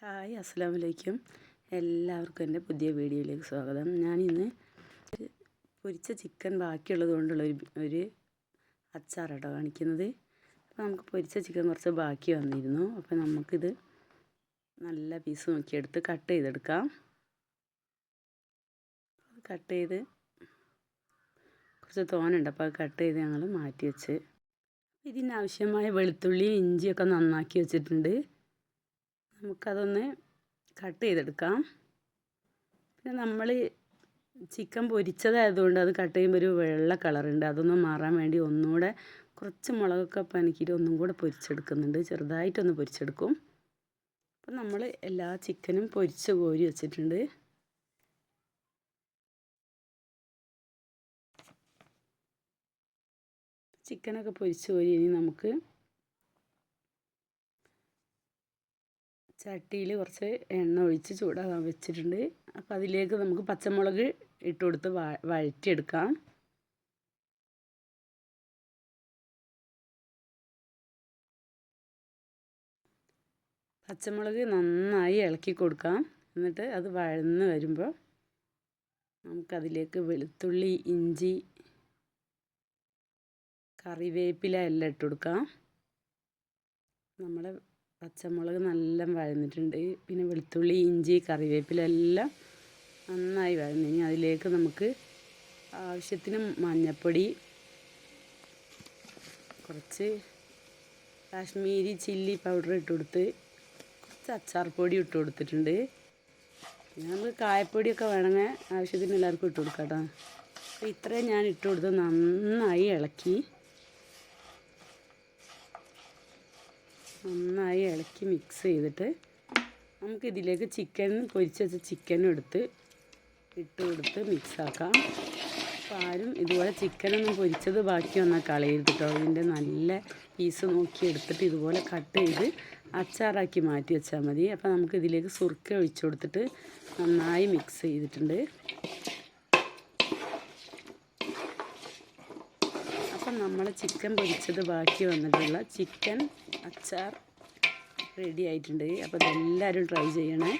Hi അസ്സലാമു അലൈക്കും. എല്ലാവർക്കും എൻ്റെ പുതിയ വീഡിയോയിലേക്ക് സ്വാഗതം. ഞാനിന്ന് പൊരിച്ച ചിക്കൻ ബാക്കിയുള്ളത് കൊണ്ടുള്ള ഒരു അച്ചാറാട്ടോ കാണിക്കുന്നത്. അപ്പോൾ നമുക്ക് പൊരിച്ച ചിക്കൻ കുറച്ച് ബാക്കി വന്നിരുന്നു. അപ്പോൾ നമുക്കിത് നല്ല പീസ് നോക്കിയെടുത്ത് കട്ട് ചെയ്തെടുക്കാം. കട്ട് ചെയ്ത് കുറച്ച് തോനുണ്ട്, അപ്പോൾ അത് കട്ട് ചെയ്ത് ഞങ്ങൾ മാറ്റി വെച്ച് ഇതിനാവശ്യമായ വെളുത്തുള്ളി ഇഞ്ചിയൊക്കെ നന്നാക്കി വെച്ചിട്ടുണ്ട്. നമുക്കതൊന്ന് കട്ട് ചെയ്തെടുക്കാം. പിന്നെ നമ്മൾ ചിക്കൻ പൊരിച്ചതായതുകൊണ്ട് അത് കട്ട് ചെയ്യുമ്പോൾ ഒരു വെള്ള കളറുണ്ട്, അതൊന്നും മാറാൻ വേണ്ടി ഒന്നുകൂടെ കുറച്ച് മുളകൊക്കെ പനിക്കിയിട്ട് ഒന്നും കൂടെ പൊരിച്ചെടുക്കുന്നുണ്ട്. ചെറുതായിട്ടൊന്ന് പൊരിച്ചെടുക്കും. അപ്പം നമ്മൾ എല്ലാ ചിക്കനും പൊരിച്ച് കോരി വെച്ചിട്ടുണ്ട്. ചിക്കനൊക്കെ പൊരിച്ച് കോരി ഇനി നമുക്ക് ചട്ടിയിൽ കുറച്ച് എണ്ണ ഒഴിച്ച് ചൂടാകാൻ വെച്ചിട്ടുണ്ട്. അപ്പോൾ അതിലേക്ക് നമുക്ക് പച്ചമുളക് ഇട്ട് കൊടുത്ത് വഴറ്റിയെടുക്കാം. പച്ചമുളക് നന്നായി ഇളക്കി കൊടുക്കാം. എന്നിട്ട് അത് വഴന്ന് വരുമ്പോൾ നമുക്കതിലേക്ക് വെളുത്തുള്ളി ഇഞ്ചി കറിവേപ്പില എല്ലാം ഇട്ട് കൊടുക്കാം. നമ്മുടെ പച്ചമുളക് നല്ല വഴന്നിട്ടുണ്ട്. പിന്നെ വെളുത്തുള്ളി ഇഞ്ചി കറിവേപ്പില എല്ലാം നന്നായി വഴന്നു. ഇനി അതിലേക്ക് നമുക്ക് ആവശ്യത്തിന് മഞ്ഞൾപ്പൊടി, കുറച്ച് കാശ്മീരി ചില്ലി പൗഡർ ഇട്ട് കൊടുത്ത് കുറച്ച് അച്ചാർ പൊടി ഇട്ട് കൊടുത്തിട്ടുണ്ട്. പിന്നെ നമുക്ക് കായപ്പൊടിയൊക്കെ വേണമെങ്കിൽ ആവശ്യത്തിന് എല്ലാവർക്കും ഇട്ട് കൊടുക്കാം കേട്ടോ. അപ്പോൾ ഇത്രയും ഞാൻ ഇട്ട് കൊടുത്ത് നന്നായി ഇളക്കി മിക്സ് ചെയ്തിട്ട് നമുക്കിതിലേക്ക് ചിക്കൻ പൊരിച്ച് വെച്ച ചിക്കനും ഇട്ട് കൊടുത്ത് മിക്സാക്കാം. അപ്പോൾ ആരും ഇതുപോലെ ചിക്കനൊന്നും പൊരിച്ചത് ബാക്കി വന്നാൽ കളയരുത് കേട്ടോ. ഇതിൻ്റെ നല്ല പീസ് നോക്കി എടുത്തിട്ട് ഇതുപോലെ കട്ട് ചെയ്ത് അച്ചാറാക്കി മാറ്റി വെച്ചാൽ മതി. അപ്പോൾ നമുക്കിതിലേക്ക് സുർക്ക ഒഴിച്ചു കൊടുത്തിട്ട് നന്നായി മിക്സ് ചെയ്തിട്ടുണ്ട്. അപ്പം നമ്മൾ ചിക്കൻ പൊരിച്ചത് ബാക്കി വന്നിട്ടുള്ള ചിക്കൻ അച്ചാർ റെഡി ആയിട്ടുണ്ട്. അപ്പോൾ ഇതെല്ലാവരും ട്രൈ ചെയ്യണേ.